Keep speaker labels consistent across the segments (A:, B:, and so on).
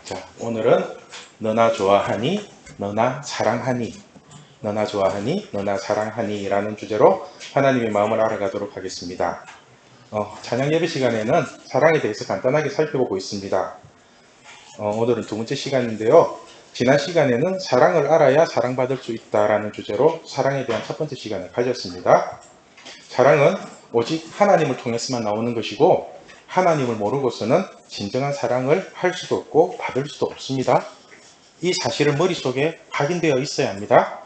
A: 자, 오늘은 너나 좋아하니, 너나 사랑하니, 너나 좋아하니, 너나 사랑하니 라는 주제로 하나님의 마음을 알아가도록 하겠습니다. 찬양 예배 시간에는 사랑에 대해서 간단하게 살펴보고 있습니다. 오늘은 두 번째 시간인데요. 지난 시간에는 사랑을 알아야 사랑받을 수 있다라는 주제로 사랑에 대한 첫 번째 시간을 가졌습니다. 사랑은 오직 하나님을 통해서만 나오는 것이고 하나님을 모르고서는 진정한 사랑을 할 수도 없고 받을 수도 없습니다. 이 사실을 머릿속에 각인되어 있어야 합니다.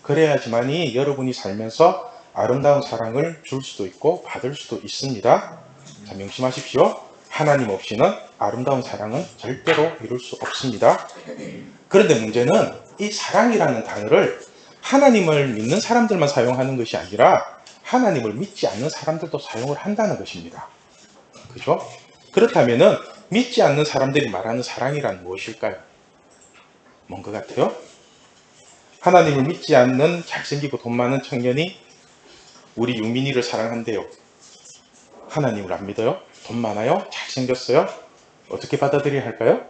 A: 그래야지만이 여러분이 살면서 아름다운 사랑을 줄 수도 있고 받을 수도 있습니다. 자, 명심하십시오. 하나님 없이는 아름다운 사랑은 절대로 이룰 수 없습니다. 그런데 문제는 이 사랑이라는 단어를 하나님을 믿는 사람들만 사용하는 것이 아니라 하나님을 믿지 않는 사람들도 사용을 한다는 것입니다. 그죠? 그렇다면은 믿지 않는 사람들이 말하는 사랑이란 무엇일까요? 뭔 것 같아요? 하나님을 믿지 않는 잘생기고 돈 많은 청년이 우리 유민이를 사랑한대요. 하나님을 안 믿어요? 돈 많아요? 잘생겼어요? 어떻게 받아들여야 할까요?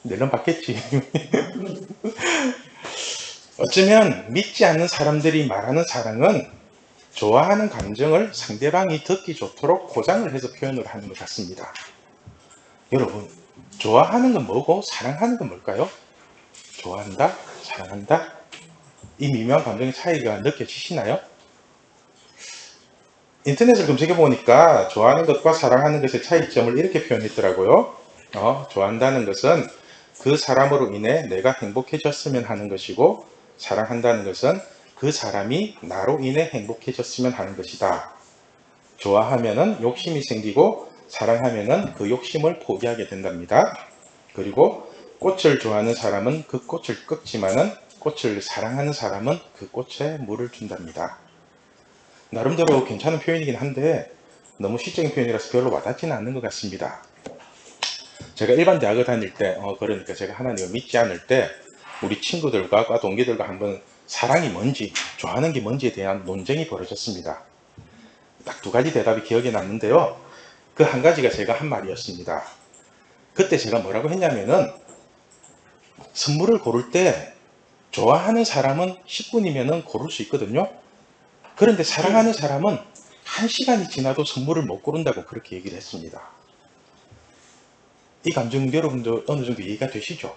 A: 내년 받겠지. 어쩌면 믿지 않는 사람들이 말하는 사랑은 좋아하는 감정을 상대방이 듣기 좋도록 포장을 해서 표현을 하는 것 같습니다. 여러분, 좋아하는 건 뭐고 사랑하는 건 뭘까요? 좋아한다? 사랑한다? 이 미묘한 감정의 차이가 느껴지시나요? 인터넷을 검색해 보니까 좋아하는 것과 사랑하는 것의 차이점을 이렇게 표현했더라고요. 좋아한다는 것은 그 사람으로 인해 내가 행복해졌으면 하는 것이고, 사랑한다는 것은 그 사람이 나로 인해 행복해졌으면 하는 것이다. 좋아하면은 욕심이 생기고 사랑하면은 그 욕심을 포기하게 된답니다. 그리고 꽃을 좋아하는 사람은 그 꽃을 꺾지만은 꽃을 사랑하는 사람은 그 꽃에 물을 준답니다. 나름대로 괜찮은 표현이긴 한데 너무 시적인 표현이라서 별로 와닿지는 않는 것 같습니다. 제가 일반 대학을 다닐 때, 그러니까 제가 하나님을 믿지 않을 때 우리 친구들과 과 동기들과 한번 사랑이 뭔지, 좋아하는 게 뭔지에 대한 논쟁이 벌어졌습니다. 딱 두 가지 대답이 기억에 남는데요. 그 한 가지가 제가 한 말이었습니다. 그때 제가 뭐라고 했냐면은 선물을 고를 때 좋아하는 사람은 10분이면 고를 수 있거든요. 그런데 사랑하는 사람은 1시간이 지나도 선물을 못 고른다고 그렇게 얘기를 했습니다. 이 감정 여러분도 어느 정도 이해가 되시죠?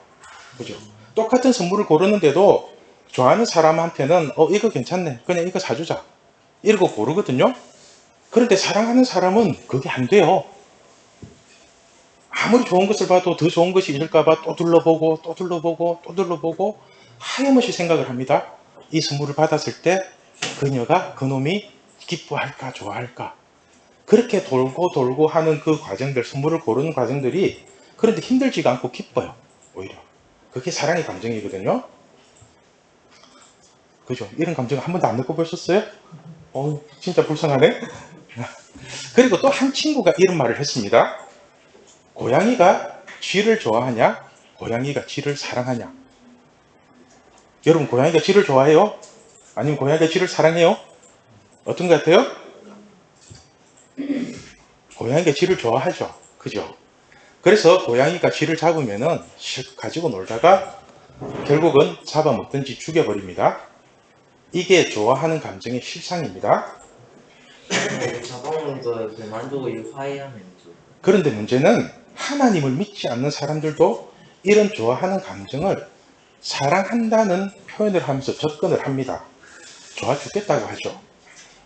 A: 그죠? 똑같은 선물을 고르는데도 좋아하는 사람한테는 이거 괜찮네, 그냥 이거 사주자 이러고 고르거든요. 그런데 사랑하는 사람은 그게 안 돼요. 아무리 좋은 것을 봐도 더 좋은 것이 있을까봐 또 둘러보고 또 둘러보고 또 둘러보고 하염없이 생각을 합니다. 이 선물을 받았을 때 그녀가, 그놈이 기뻐할까 좋아할까, 그렇게 돌고 돌고 하는 그 과정들, 선물을 고르는 과정들이 그런데 힘들지가 않고 기뻐요. 오히려 그게 사랑의 감정이거든요. 그죠? 이런 감정 한 번도 안 느껴보셨어요? 진짜 불쌍하네. 그리고 또 한 친구가 이런 말을 했습니다. 고양이가 쥐를 좋아하냐? 고양이가 쥐를 사랑하냐? 여러분, 고양이가 쥐를 좋아해요? 아니면 고양이가 쥐를 사랑해요? 어떤 것 같아요? 고양이가 쥐를 좋아하죠. 그죠? 그래서 고양이가 쥐를 잡으면은 실컷 가지고 놀다가 결국은 잡아먹든지 죽여버립니다. 이게 좋아하는 감정의 실상입니다.
B: 잡아먹는 그만두고 일 화해하면서.
A: 그런데 문제는 하나님을 믿지 않는 사람들도 이런 좋아하는 감정을 사랑한다는 표현을 하면서 접근을 합니다. 좋아 죽겠다고 하죠.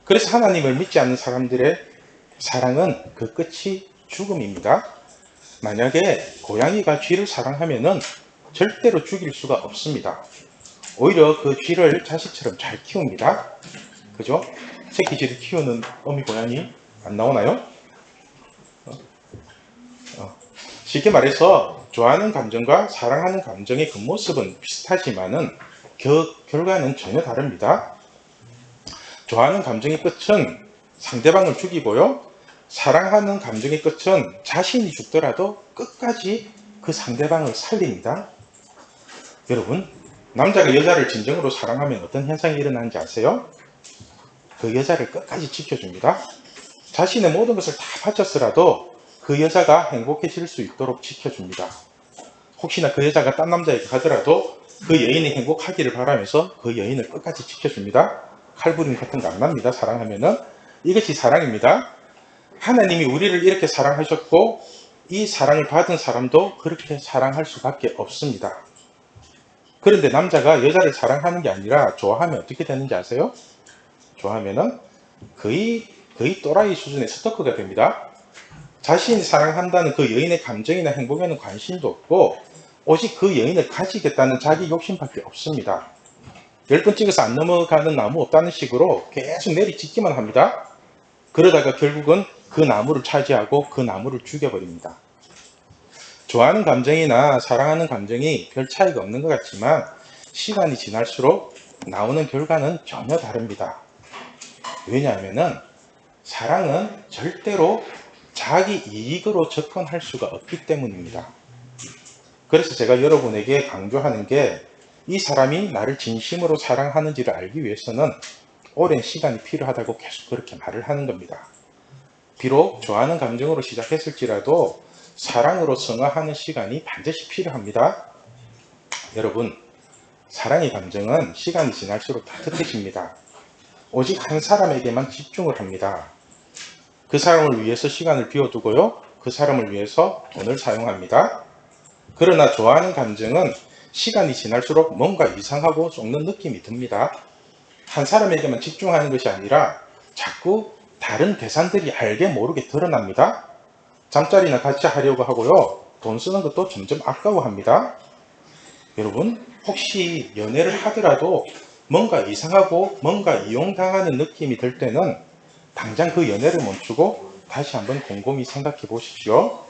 A: 그래서 하나님을 믿지 않는 사람들의 사랑은 그 끝이 죽음입니다. 만약에 고양이가 쥐를 사랑하면은 절대로 죽일 수가 없습니다. 오히려 그 쥐를 자식처럼 잘 키웁니다. 그죠? 새끼 쥐를 키우는 어미 고양이 안 나오나요? 쉽게 말해서 좋아하는 감정과 사랑하는 감정의 겉모습은 비슷하지만은 결과는 전혀 다릅니다. 좋아하는 감정의 끝은 상대방을 죽이고요. 사랑하는 감정의 끝은 자신이 죽더라도 끝까지 그 상대방을 살립니다. 여러분, 남자가 여자를 진정으로 사랑하면 어떤 현상이 일어나는지 아세요? 그 여자를 끝까지 지켜줍니다. 자신의 모든 것을 다 바쳤으라도 그 여자가 행복해질 수 있도록 지켜줍니다. 혹시나 그 여자가 딴 남자에게 가더라도 그 여인이 행복하기를 바라면서 그 여인을 끝까지 지켜줍니다. 칼부림 같은 거 안 납니다. 사랑하면은. 이것이 사랑입니다. 하나님이 우리를 이렇게 사랑하셨고 이 사랑을 받은 사람도 그렇게 사랑할 수밖에 없습니다. 그런데 남자가 여자를 사랑하는 게 아니라 좋아하면 어떻게 되는지 아세요? 좋아하면은 거의 또라이 수준의 스토커가 됩니다. 자신이 사랑한다는 그 여인의 감정이나 행복에는 관심도 없고 오직 그 여인을 가지겠다는 자기 욕심밖에 없습니다. 10번 찍어서 안 넘어가는 나무 없다는 식으로 계속 내리찍기만 합니다. 그러다가 결국은 그 나무를 차지하고 그 나무를 죽여버립니다. 좋아하는 감정이나 사랑하는 감정이 별 차이가 없는 것 같지만 시간이 지날수록 나오는 결과는 전혀 다릅니다. 왜냐하면은 사랑은 절대로 자기 이익으로 접근할 수가 없기 때문입니다. 그래서 제가 여러분에게 강조하는 게 이 사람이 나를 진심으로 사랑하는지를 알기 위해서는 오랜 시간이 필요하다고 계속 그렇게 말을 하는 겁니다. 비록 좋아하는 감정으로 시작했을지라도 사랑으로 승화하는 시간이 반드시 필요합니다. 여러분, 사랑의 감정은 시간이 지날수록 따뜻해집니다. 오직 한 사람에게만 집중을 합니다. 그 사람을 위해서 시간을 비워두고요. 그 사람을 위해서 돈을 사용합니다. 그러나 좋아하는 감정은 시간이 지날수록 뭔가 이상하고 썩는 느낌이 듭니다. 한 사람에게만 집중하는 것이 아니라 자꾸 다른 대상들이 알게 모르게 드러납니다. 잠자리나 같이 하려고 하고요. 돈 쓰는 것도 점점 아까워합니다. 여러분, 혹시 연애를 하더라도 뭔가 이상하고 뭔가 이용당하는 느낌이 들 때는 당장 그 연애를 멈추고 다시 한번 곰곰이 생각해 보십시오.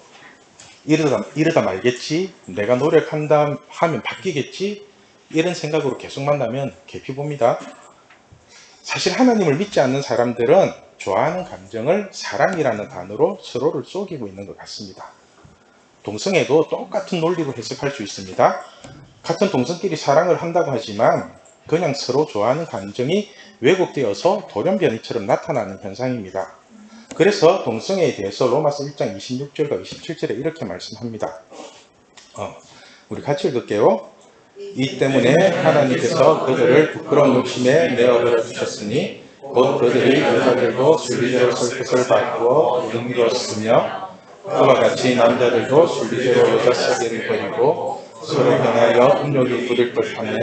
A: 이러다 말겠지, 내가 노력한다 하면 바뀌겠지, 이런 생각으로 계속 만나면 개피 봅니다. 사실 하나님을 믿지 않는 사람들은 좋아하는 감정을 사랑이라는 단어로 서로를 속이고 있는 것 같습니다. 동성애도 똑같은 논리로 해석할 수 있습니다. 같은 동성끼리 사랑을 한다고 하지만 그냥 서로 좋아하는 감정이 왜곡되어서 돌연변이처럼 나타나는 현상입니다. 그래서 동성애에 대해서 로마서 1장 26절과 27절에 이렇게 말씀합니다. 우리 같이 읽을게요. 이 때문에 하나님께서 그들을 부끄러운 욕심에 내어버려 주셨으니 곧 그들이 여자들도 순리대로 설득을 바꾸어 능미로웠으며 그와 같이 남자들도 순리대로 여자 세계를 버리고 서로 향하여 음욕이 부릴 듯하며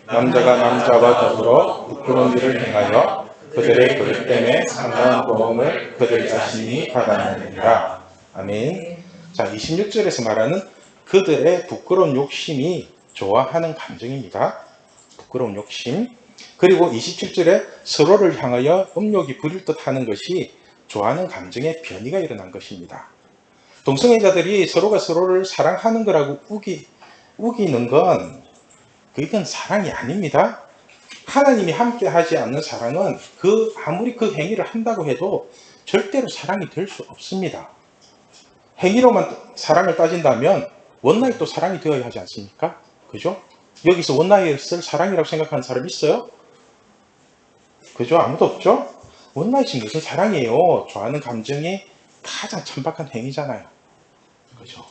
A: 남자가 남자와 더불어 부끄러운 일을 행하여 그들의 그릇 때문에 상당한 고통을 그들 자신이 받았느니라. 아멘. 자, 26절에서 말하는 그들의 부끄러운 욕심이 좋아하는 감정입니다. 부끄러운 욕심. 그리고 27절에 서로를 향하여 음욕이 부릴 듯 하는 것이 좋아하는 감정의 변이가 일어난 것입니다. 동성애자들이 서로가 서로를 사랑하는 거라고 우기는 건 그건 사랑이 아닙니다. 하나님이 함께 하지 않는 사랑은 아무리 그 행위를 한다고 해도 절대로 사랑이 될 수 없습니다. 행위로만 사랑을 따진다면 원나잇도 사랑이 되어야 하지 않습니까? 그죠? 여기서 원나잇을 사랑이라고 생각하는 사람 있어요? 그죠? 아무도 없죠? 원나잇이 무슨 사랑이에요? 좋아하는 감정이 가장 천박한 행위잖아요. 그죠?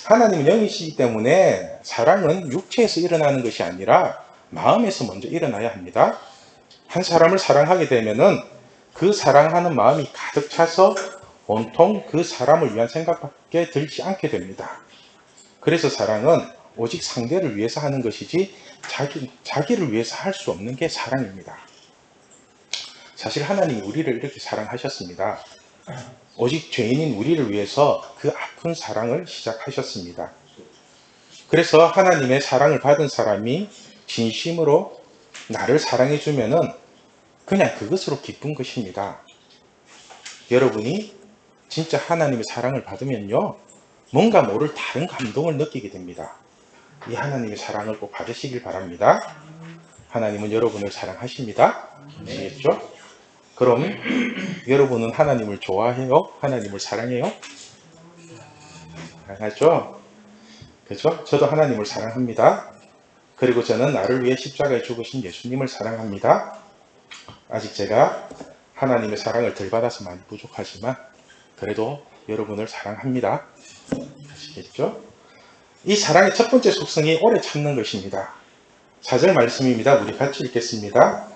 A: 하나님은 영이시기 때문에 사랑은 육체에서 일어나는 것이 아니라 마음에서 먼저 일어나야 합니다. 한 사람을 사랑하게 되면은 그 사랑하는 마음이 가득 차서 온통 그 사람을 위한 생각밖에 들지 않게 됩니다. 그래서 사랑은 오직 상대를 위해서 하는 것이지 자기를 위해서 할 수 없는 게 사랑입니다. 사실 하나님이 우리를 이렇게 사랑하셨습니다. 오직 죄인인 우리를 위해서 그 아픈 사랑을 시작하셨습니다. 그래서 하나님의 사랑을 받은 사람이 진심으로 나를 사랑해 주면은 그냥 그것으로 기쁜 것입니다. 여러분이 진짜 하나님의 사랑을 받으면요, 뭔가 모를 다른 감동을 느끼게 됩니다. 이 하나님의 사랑을 꼭 받으시길 바랍니다. 하나님은 여러분을 사랑하십니다. 아시겠죠? 그럼 여러분은 하나님을 좋아해요? 하나님을 사랑해요? 사랑하죠? 그죠? 저도 하나님을 사랑합니다. 그리고 저는 나를 위해 십자가에 죽으신 예수님을 사랑합니다. 아직 제가 하나님의 사랑을 덜 받아서 많이 부족하지만 그래도 여러분을 사랑합니다. 아시겠죠? 이 사랑의 첫 번째 속성이 오래 참는 것입니다. 4절 말씀입니다. 우리 같이 읽겠습니다.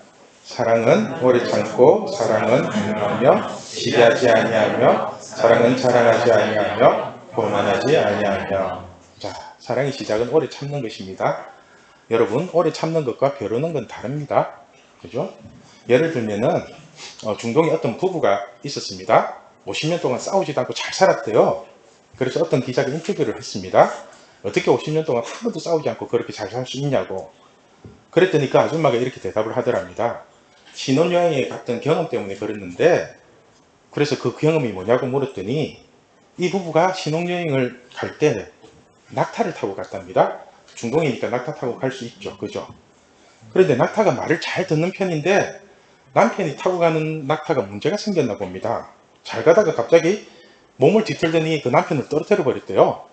A: 사랑은 오래 참고 사랑은 분노하며 시기하지 아니하며 사랑은 자랑하지 아니하며 교만하지 아니하며. 자, 사랑의 시작은 오래 참는 것입니다. 여러분, 오래 참는 것과 벼르는 건 다릅니다. 그죠? 예를 들면은 중동에 어떤 부부가 있었습니다. 50년 동안 싸우지도 않고 잘 살았대요. 그래서 어떤 기자가 인터뷰를 했습니다. 어떻게 50년 동안 한 번도 싸우지 않고 그렇게 잘 살 수 있냐고. 그랬더니 그 아줌마가 이렇게 대답을 하더랍니다. 신혼여행에 갔던 경험 때문에 그랬는데, 그래서 그 경험이 뭐냐고 물었더니 이 부부가 신혼여행을 갈 때 낙타를 타고 갔답니다. 중동이니까 낙타 타고 갈 수 있죠. 그죠? 그런데 낙타가 말을 잘 듣는 편인데 남편이 타고 가는 낙타가 문제가 생겼나 봅니다. 잘 가다가 갑자기 몸을 뒤틀더니 그 남편을 떨어뜨려 버렸대요.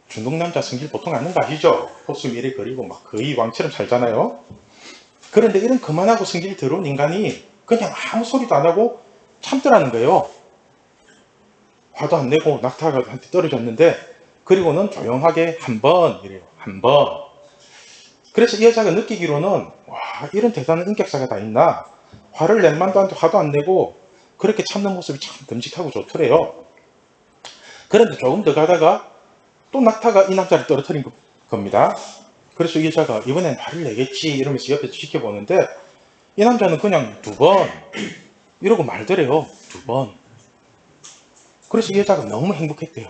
A: 중동 남자 성질 보통 아는 거 아시죠? 복숭 이래 그리고 막 거의 왕처럼 살잖아요. 그런데 이런 그만하고 성질이 더러운 인간이 그냥 아무 소리도 안 하고 참더라는 거예요. 화도 안 내고 낙타가 한테 떨어졌는데, 그리고는 조용하게 한 번 이래요. 한 번. 그래서 이 여자가 느끼기로는 와, 이런 대단한 인격사가 다 있나. 화를 낼 만도 않고 화도 안 내고 그렇게 참는 모습이 참 듬직하고 좋더래요. 그런데 조금 더 가다가 또 낙타가 이 남자를 떨어뜨린 겁니다. 그래서 이 여자가 이번엔 화를 내겠지 이러면서 옆에서 지켜보는데 이 남자는 그냥 두 번 이러고 말더래요. 두 번. 그래서 이 여자가 너무 행복했대요.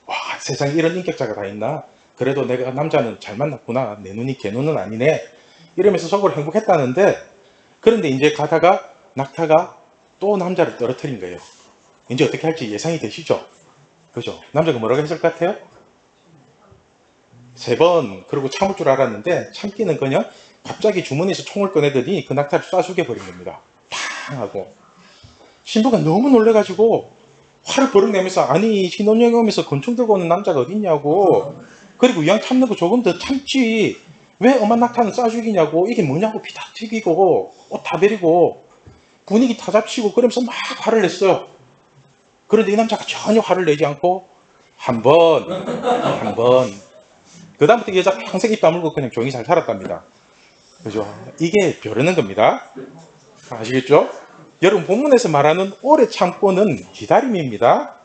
A: 와, 세상에 이런 인격자가 다 있나? 그래도 내가 남자는 잘 만났구나. 내 눈이 개 눈은 아니네. 이러면서 속으로 행복했다는데, 그런데 이제 가다가 낙타가 또 남자를 떨어뜨린 거예요. 이제 어떻게 할지 예상이 되시죠? 그죠? 남자가 뭐라고 했을 것 같아요? 세 번 그러고 참을 줄 알았는데 참기는 그냥 갑자기 주머니에서 총을 꺼내더니 그 낙타를 쏴 죽여버린 겁니다. 팡 하고. 신부가 너무 놀래가지고 화를 버럭 내면서 아니 신혼여행 오면서 권총 들고 오는 남자가 어딨냐고, 그리고 이왕 참는 거 조금 더 참지 왜 엄한 낙타는 쏴 죽이냐고, 이게 뭐냐고 피 다 튀기고 옷 다 베리고 분위기 다 잡치고 그러면서 막 화를 냈어요. 그런데 이 남자가 전혀 화를 내지 않고 한 번 그 다음부터 이 여자 평생 입 다물고 그냥 조용히 잘 살았답니다. 그죠? 이게 벼르는 겁니다. 아시겠죠? 여러분, 본문에서 말하는 오래 참고는 기다림입니다.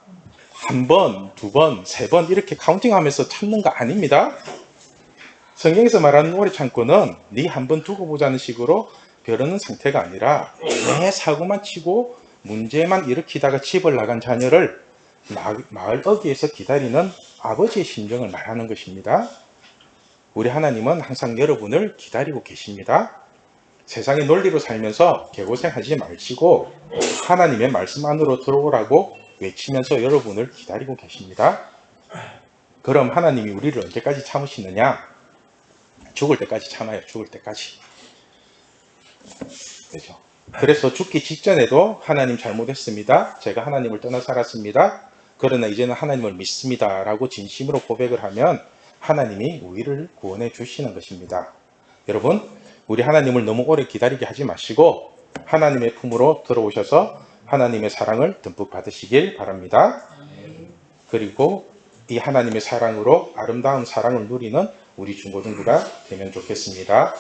A: 한 번, 두 번, 세 번 이렇게 카운팅하면서 참는 거 아닙니다. 성경에서 말하는 오래 참고는 네 한 번 두고 보자는 식으로 벼르는 상태가 아니라 내 사고만 치고 문제만 일으키다가 집을 나간 자녀를 마을 어귀에서 기다리는 아버지의 심정을 말하는 것입니다. 우리 하나님은 항상 여러분을 기다리고 계십니다. 세상의 논리로 살면서 개고생하지 마시고 하나님의 말씀 안으로 들어오라고 외치면서 여러분을 기다리고 계십니다. 그럼 하나님이 우리를 언제까지 참으시느냐? 죽을 때까지 참아요. 죽을 때까지. 그렇죠? 그래서 죽기 직전에도 하나님 잘못했습니다. 제가 하나님을 떠나 살았습니다. 그러나 이제는 하나님을 믿습니다. 라고 진심으로 고백을 하면 하나님이 우리를 구원해 주시는 것입니다. 여러분, 우리 하나님을 너무 오래 기다리게 하지 마시고 하나님의 품으로 들어오셔서 하나님의 사랑을 듬뿍 받으시길 바랍니다. 그리고 이 하나님의 사랑으로 아름다운 사랑을 누리는 우리 중고등부가 되면 좋겠습니다.